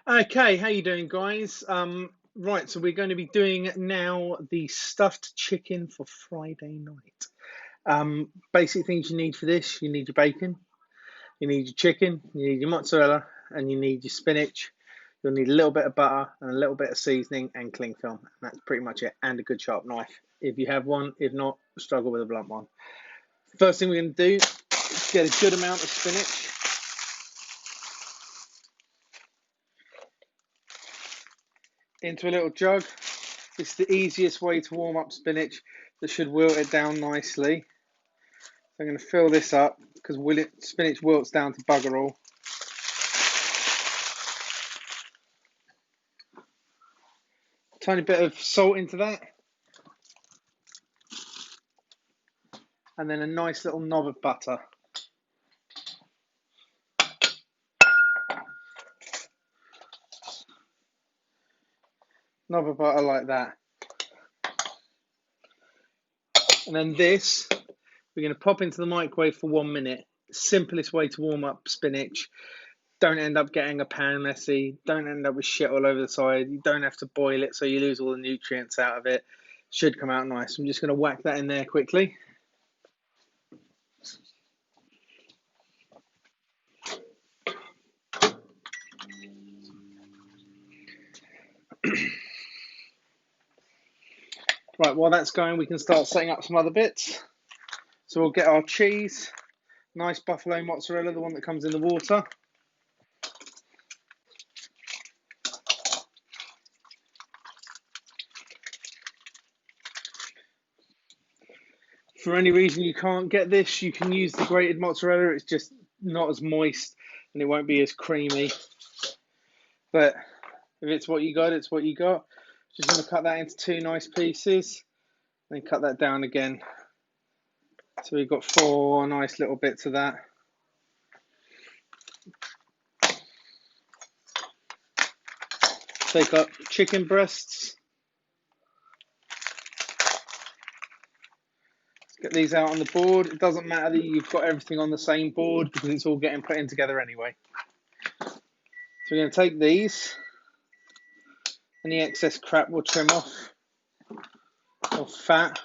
Okay, how you doing, guys? Right, so we're going to be doing now the stuffed chicken for Friday night. Basic things you need for this: you need your bacon, you need your chicken, you need your mozzarella, and you need your spinach. You'll need a little bit of butter and a little bit of seasoning and cling film. That's pretty much it, and a good sharp knife if you have one. If not, struggle with a blunt one. First thing we're going to do is get a good amount of spinach into a little jug. It's the easiest way to warm up spinach. That should wilt it down nicely. So I'm going to fill this up because spinach wilts down to bugger all. Tiny bit of salt into that. And then a nice little knob of butter. Knob of butter like that. And then this, we're going to pop into the microwave for 1 minute. Simplest way to warm up spinach. Don't end up getting a pan messy. Don't end up with shit all over the side. You don't have to boil it so you lose all the nutrients out of it. Should come out nice. I'm just going to whack that in there quickly. Right, while that's going, we can start setting up some other bits. So we'll get our cheese, nice buffalo mozzarella, the one that comes in the water. For any reason you can't get this, you can use the grated mozzarella. It's just not as moist and it won't be as creamy. But if it's what you got, it's what you got. Just going to cut that into 2 nice pieces, then cut that down again. So we've got 4 nice little bits of that. Take up chicken breasts. Get these out on the board. It doesn't matter that you've got everything on the same board because it's all getting put in together anyway. So we're going to take these. Any excess crap we'll trim off, or fat.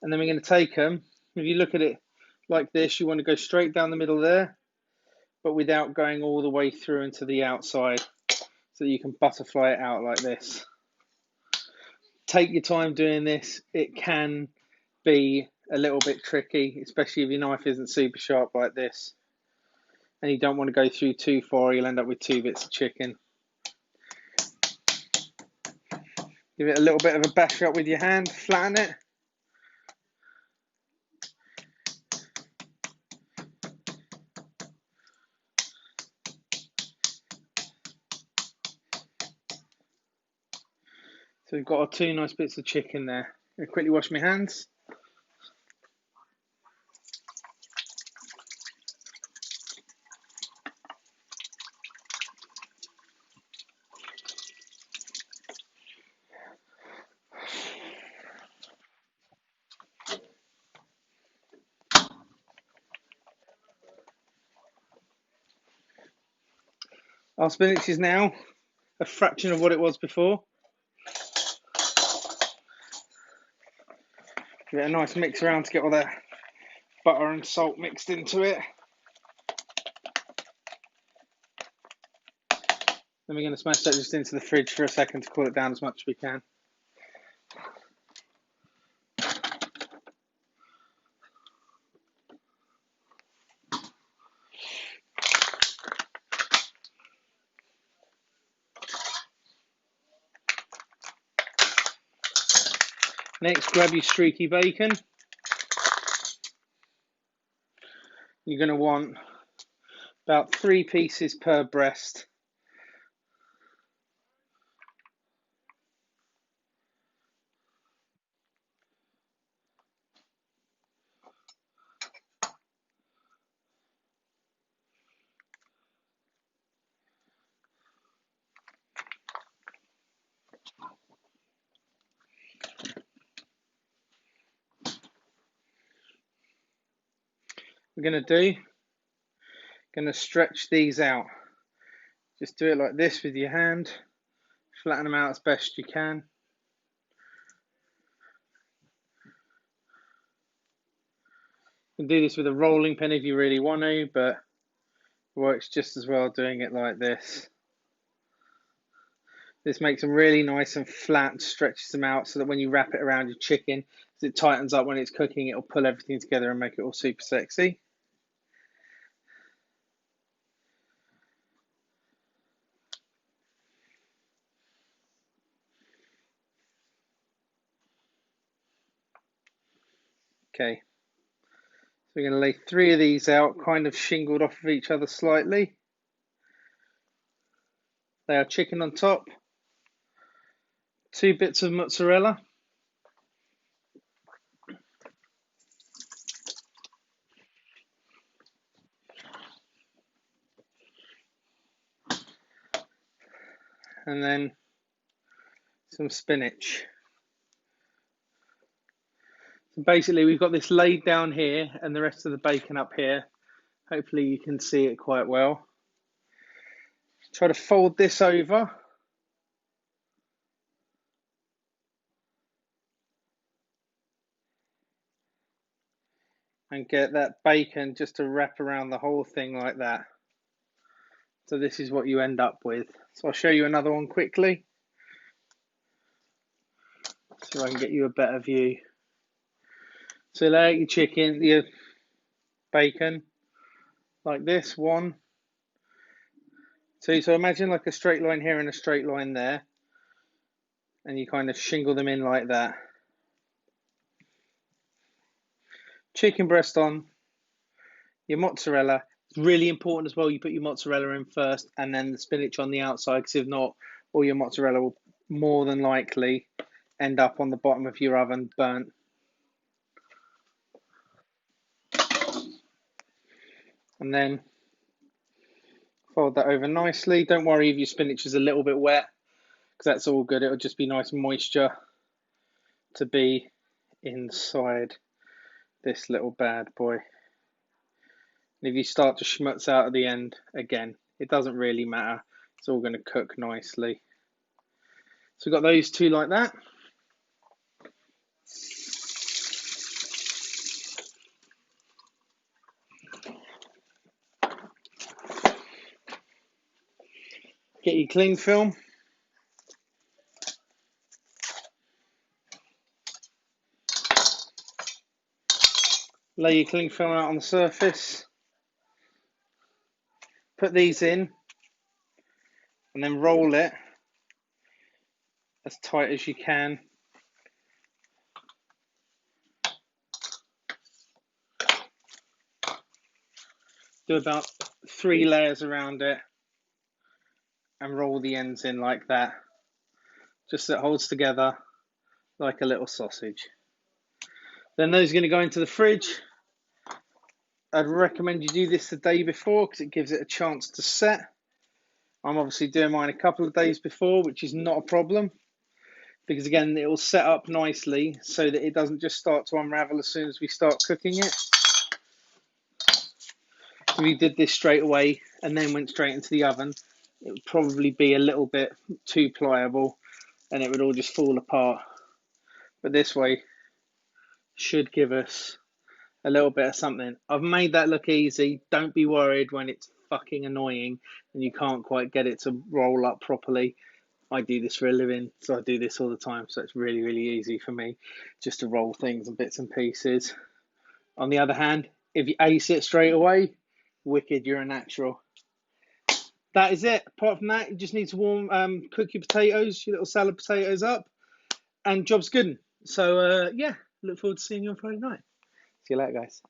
And then we're going to take them. If you look at it like this, you want to go straight down the middle there, but without going all the way through into the outside, so that you can butterfly it out like this. Take your time doing this. It can be a little bit tricky, especially if your knife isn't super sharp like this. And you don't want to go through too far, you'll end up with 2 bits of chicken. Give it a little bit of a bash up with your hand, flatten it. So we've got our 2 nice bits of chicken there. I'm going to quickly wash my hands. Our spinach is now a fraction of what it was before. Give it a nice mix around to get all that butter and salt mixed into it. Then we're going to smash that just into the fridge for a second to cool it down as much as we can. Next, grab your streaky bacon. You're going to want about 3 pieces per breast. We're going to Going to stretch these out. Just do it like this with your hand. Flatten them out as best you can. You can do this with a rolling pin if you really want to, but it works just as well doing it like this. This makes them really nice and flat, stretches them out so that when you wrap it around your chicken, as it tightens up when it's cooking, it'll pull everything together and make it all super sexy. Okay, so we're going to lay 3 of these out, kind of shingled off of each other slightly. Lay our chicken on top. 2 bits of mozzarella. And then some spinach. So basically we've got this laid down here and the rest of the bacon up here. Hopefully you can see it quite well. Try to fold this over. And get that bacon just to wrap around the whole thing like that. So this is what you end up with. So I'll show you another one quickly. So I can get you a better view. So lay out your chicken, your bacon, like this, 1, 2. So imagine like a straight line here and a straight line there. And you kind of shingle them in like that. Chicken breast on, your mozzarella. It's really important as well you put your mozzarella in first and then the spinach on the outside, because if not, all your mozzarella will more than likely end up on the bottom of your oven burnt. And then fold that over nicely. Don't worry if your spinach is a little bit wet, because that's all good. It'll just be nice moisture to be inside this little bad boy. And if you start to schmutz out at the end, again, it doesn't really matter. It's all going to cook nicely. So we've got those 2 like that. Get your cling film. Lay your cling film out on the surface. Put these in and then roll it as tight as you can. Do about 3 layers around it and roll the ends in like that, just so it holds together like a little sausage. Then those are going to go into the fridge. I'd recommend you do this the day before because it gives it a chance to set. I'm obviously doing mine a couple of days before, which is not a problem, because again, it will set up nicely so that it doesn't just start to unravel as soon as we start cooking it. If we did this straight away and then went straight into the oven, it would probably be a little bit too pliable and it would all just fall apart. But this way should give us a little bit of something. I've made that look easy. Don't be worried when it's fucking annoying and you can't quite get it to roll up properly. I do this for a living, so I do this all the time, so it's really, really easy for me just to roll things in bits and pieces. On the other hand, if you ace it straight away, wicked, you're a natural. That is it. Apart from that, you just need to cook your potatoes, your little salad potatoes up, and job's good. So, yeah, look forward to seeing you on Friday night. See you later, guys.